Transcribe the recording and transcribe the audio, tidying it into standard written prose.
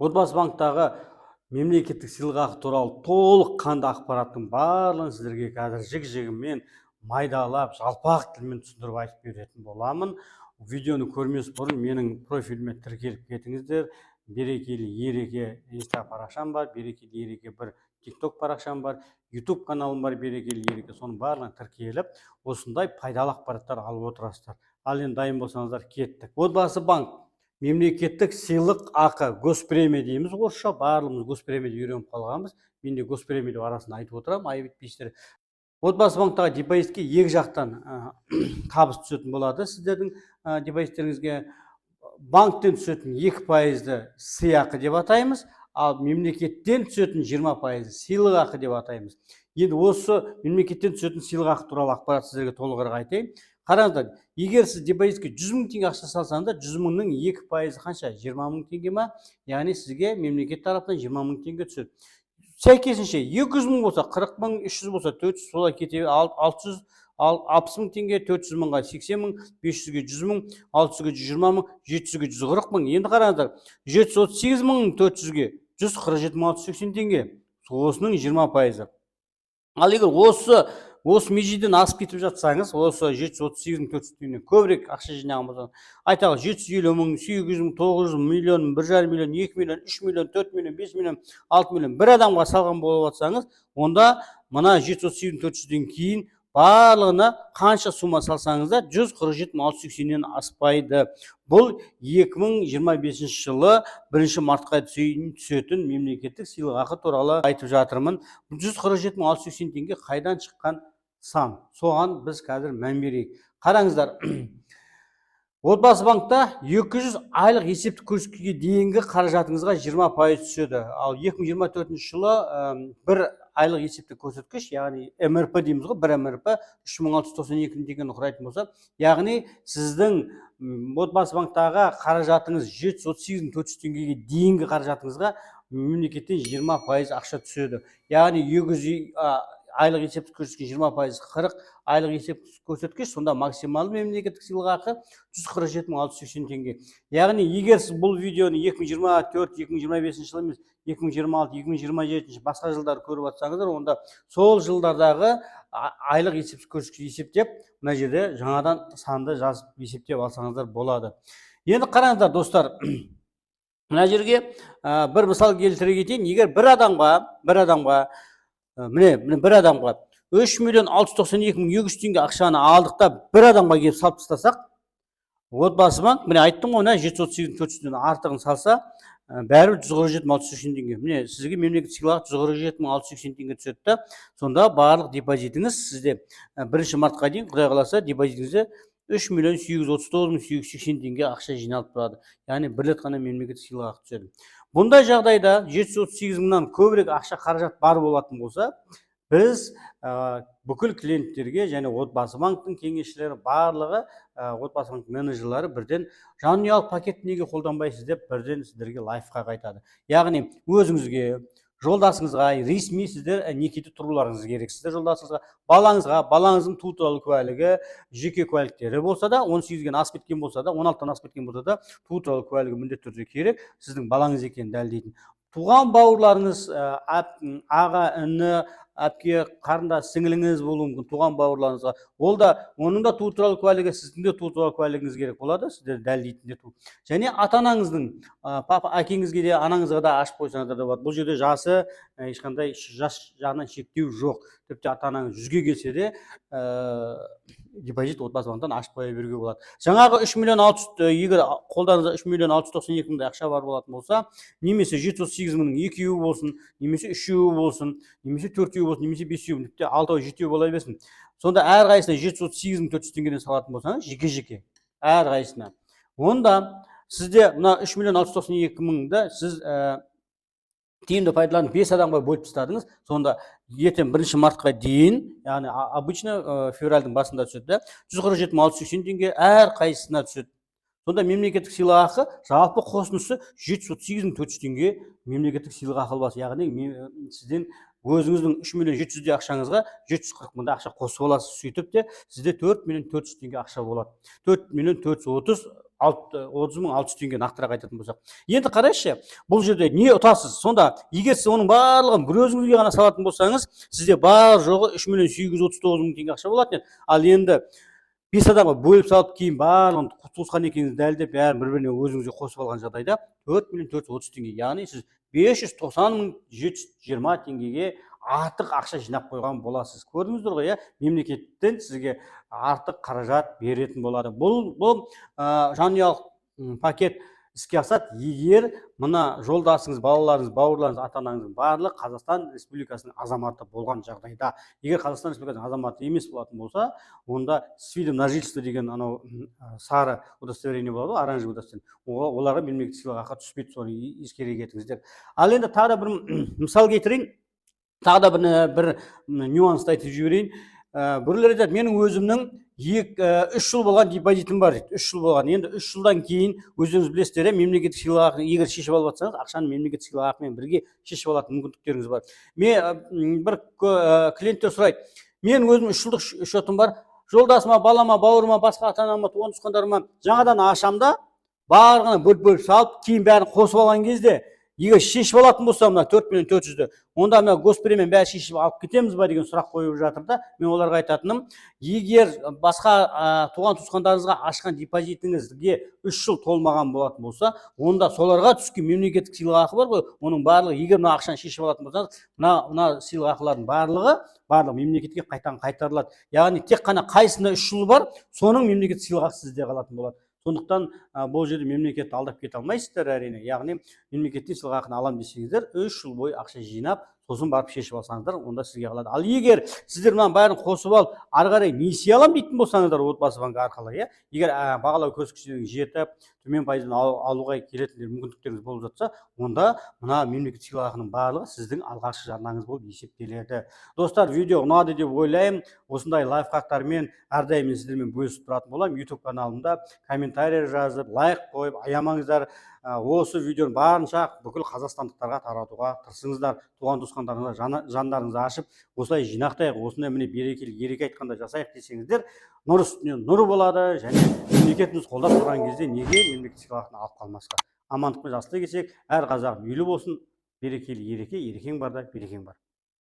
Отбасы банктағы мемлекеттік сыйлықақы туралы толыққанды ақпараттың барлығын сіздерге қазір жік-жігімен майдалап, жалпақ тілмен түсіндіріп айтып беретін боламын. Видеоны көрмес бұрын менің профиліме тіркеліп кетіңіздер. Берекелі ереке инста парақшам бар, берекелі ереке бір тикток парақшам бар, ютуб каналым бар, берекелі ереке. Соның барлығына тіркеліп, осындай пайдалы ақпараттар алып отырасыздар. Ал енді дайын болсаңыздар, кеттік. Отбасы банк мемлекеттік сыйлық ақы, госпремия дейміз орысша, барлығымыз госпремияда үйреніп қалғанбыз. Мен де госпремия деп арасын айтып отырамын, айып етпейсіздер. Отбасы банктағы депозитке екі жақтан табыс түсетін болады. Сіздердің депозиттеріңізге банктен түсетін 2%-ді сыйақы деп атаймыз, ал мемлекеттен түсетін 20%-ді сыйлық ақы деп атаймыз. Енді осы мемлекеттен түсетін сыйлық ақы туралы ақпарат сіздерге толығырақ айтайын. Қараңыздар, егер сіз депозитке 100 мың теңге ақша салсаңыздар, 100 мыңның 2%-і қанша? 20 мың теңге ма? Яғни сізге мемлекет тарапынан 20 мың теңге түседі. Сәйкесінше 200 мың болса, 40 мың, 300 болса, 400, солай кетеді, 600, 60 мың теңге, 400 мыңға 80 мың, 500-ге 100 мың, 600-ге 120 мың, 700-ге 140 мың. Енді қараңыздар, 738 мың 400-ге 147 мың 680 теңге. Осының 20%-і. Ал егер осы межеден асып кетіп жатсаңыз, осы 738 мың 400 теңгеден көбірек ақша жинаған болсаңыз, айталық 750 мың, 800 мың, 900 мың, миллион, 1,5 миллион, 2 миллион, 3 миллион, 4 миллион, 5 миллион, 6 миллион бір адамға салған болып жатсаңыз, онда мына 738 мың 400-ден кейін барлығына қанша сума салсаңыз да 147 мың 680-нен аспайды. Бұл 2025 жылы 1 мартқа түсетін мемлекеттік сыйлықақы туралы айтып жатырмын. 147 мың 680 теңге қайдан шыққан сан? Соған біз қазір мән берейік. Қараңыздар, отбасы банкта 200 айлық есептік көрсеткішке дейінгі қаражатыңызға 20% түседі. Ал 2024 жылы бір айлық есептік көрсеткіш, яғни МРП дейміз ғой, бір МРП 3692 теңгені құрайтын болса, яғни сіздің отбасы банктағы қаражатыңыз 738 мың 400 теңгеге дейінгі қаражатыңызға мемлекеттен 20% ақша түседі. Яғни 200 айлық есептік көрсеткіш 20%, 40 айлық есептік көрсеткіш, сонда максималды мемлекеттік сыйлықақы 147 мың 680 теңге. Яғни егер сіз бұл видеоны 2024-2025 жылы емес, 2026-2027 басқа жылдар көріп жатсаңыздар, онда сол жылдардағы айлық есептік көрсеткіш есептеп, мына жерде жаңадан санды жазып есептеп алсаңыздар болады. Енді қараңыздар достар, мына жерге бір мысал келтіре кетейін. Егер бір адамға міне бір адамға 3 миллион 692 мың 200 теңге ақшаны алдық та бір адамға келіп салып тастасақ, отбасы банк, міне айттым ғой, 738 400-ден артығын салса, бәрібір 147 мың 680 теңге. Міне сізге мемлекет сыйлығы 147 мың 680 теңге түседі. Сонда барлық депозитіңіз сізде 1 мартқа дейін, Құдай қаласа, депозитіңізде 3 миллион 839 мың 880 теңге ақша жиналып тұрады. Яғни бір рет қана мемлекет сыйлығы түседі. Бұндай жағдайда 738 мыңнан көбірек ақша қаражат бар болатын болса, біз бүкіл клиенттерге және отбасы банктың кеңесшілері барлығы отбасы банк менеджерлері бірден жанұялық пакет неге қолданбайсыз деп бірден сіздерге лайфқа қайтады. Яғни өзіңізге, жолдасыңызға ресми сіздер некеде тұруларыңыз керек. Сіздер жолдасыңызға, балаңыздың туу туралы куәлігі, жеке куәліктері болса да, 18-ден асып кеткен болса да, 16-тан асып кеткен болса да, туу туралы куәлігі міндетті түрде керек, сіздің балаңыз екенін дәлелдейтін. Туған бауырларыңыз, аға, іні, әпке, қарындас, сіңіліңіз болуы мүмкін, туған бауырларыңызға. Оның да туу туралы куәлігі, сіздің де туу туралы куәлігіңіз керек болады, сіздер дәлелдейтін. Және ата-анаңыздың, әкеңізге де, анаңызға да ашып қойсаңыздар да болады. Бұл жерде жасы ешқандай жас жағынан шектеу жоқ. Тіпті ата-анаңыз 100-ге келсе де, депозит отбасы банктан ашып қоя беруге болады. Жаңағы 3 миллион 600, егер қолдарыңызда 3 миллион 692 мыңдай ақша бар болатын болса, немесе 738 мыңның 2-еуі болсын, немесе 3-еуі болсын, немесе 4-еуі болсын, немесе 5-еуі, тіпті 6-еуі, 7-еуі бола берсін. Сонда әрқайсысына 738 мың 400 теңгеден салатын болсаңыз, жеке-жеке әрқайсысына. Онда сізде мына 3 миллион 692 мыңды сіз тиімді пайдаланып 5 адамға бөліп тастадыңыз. Сонда ертең 1 мартқа дейін, яғни обычно февральдың басында түседі, 147 мың 680 теңге әрқайсысына түседі. Сонда мемлекеттік сыйлықақы жалпы қосындысы 738 мың 400 теңге мемлекеттік сыйлықақы аласыз. Яғни сізден өзіңіздің 3 миллион 700-де ақшаңызға 740 мыңда ақша қосып аласыз. Сөйтіп те сізде 4 миллион 400 теңге ақша болады. 4 миллион 430 30.600 теңге нақтырақ айтатын болсақ. Енді қарайықшы, бұл жерде не ұтасыз? Сонда егер сіз оның барлығын бір өзіңізге ғана салатын болсаңыз, сізде бар жоғы 3.839.000 теңге ақша болатын еді. Ал енді 5 адамға бөліп салып кейін барлығын туысқан екеніңізді дәлелдеп, бәрін бір-біріне өзіңізге қосып алған жағдайда 4.430 теңге, яғни сіз 590.720 теңгеге артық ақша жинап қойған боласыз. Көрдіңіздер ғой, мемлекеттен сізге артық қаражат беретін болады. Бұл жанұялық пакет іске асады, егер мына жолдасыңыз, балаларыңыз, бауырларыңыз, ата-анаңыздың барлығы Қазақстан Республикасының азаматы болған жағдайда. Егер Қазақстан Республикасының азаматы емес болатын болса, онда с видом на жительство деген анау сары удостоверение болады, оранжевый удостоверение. Оларға мемлекеттік сыйлықақы түспейді, соны ескере кетіңіздер. Ал енді тағы да бір мысал келтірейін. Тағы да бір нюансты айтып жіберейін. Біреулер айтады, менің өзімнің 3 жыл болған депозитім бар дейді. 3 жыл болған. Енді 3 жылдан кейін өздеріңіз білесіздер, мемлекеттік сыйлықақы егер шешіп алып жатсаңыз, ақшаны мемлекеттік сыйлықақымен бірге шешіп алатын мүмкіндіктеріңіз бар. Бір клиенттер сұрайды, мен өзім 3 жылдық шотым бар, жолдасыма, балама, бауырыма, басқа ата-анама, туған туысқандарыма жаңадан ашам да, барлығына бөліп салып, кейін бәрін қосып алған кезде, егер шешіп алатын болса, мына 4.400-ді, онда мына госпремиямен бәрі шешіп алып кетеміз ба деген сұрақ қойып жатыр да. Мен оларға айтатыным, егер басқа туған туысқандарыңызға ашқан депозитіңізге 3 жыл толмаған болатын болса, онда соларға түскен мемлекеттік сыйлықақы бар ғой, оның барлығы, егер мына ақшаны шешіп алатын болсаңыз, мына сыйлықақылардың барлығы мемлекетке қайтарылады. Яғни тек қана қайсында 3 жыл бар, соның мемлекеттік сыйлықақысы сізде қалатын болады. Сондықтан бұл жерде мемлекетті алдап кете алмайсыздар әрине. Яғни мемлекеттен сыйлықақыны алам десеңіздер, 3 жыл бойы ақша жинап, сосын барып шешіп алсаңыздар, онда сізге қалады. Ал егер сіздер мына бәрін қосып алып, ары қарай несие алам дейтін болсаңыздар, отбасы банкі арқылы, егер бағалау көрсеткіштерін жетіп, төмен пайызбен алуға келетін мүмкіндіктеріңіз болып жатса, онда мына мемлекеттік сыйлықақының барлығы сіздің алғашқы жарнаңыз болып есептеледі. Достар, видео ұнады деп ойлаймын. Осындай лайфхактармен әрдайым мен сіздермен бөлісіп тұратын боламын. YouTube каналымда комментарий жазып, лайк қойып, аямаңыздар. Осы видеоны барынша бүкіл қазақстандықтарға таратуға тырысыңыздар. Туған туысқандарыңызға жандарыңызды ашып, осылай жинақтайық, осындай міне берекелі ереке айтқанда жасайық десеңіздер, нұр үстіне нұр болады, және мемлекетіміз қолдап тұрған кезде неге мемлекеттік сыйлықақыны алып қалмасқа. Амандықпен жастай келсек, әр қазақ үйлі болсын, берекелі ереке, ерекең барда берекең бар.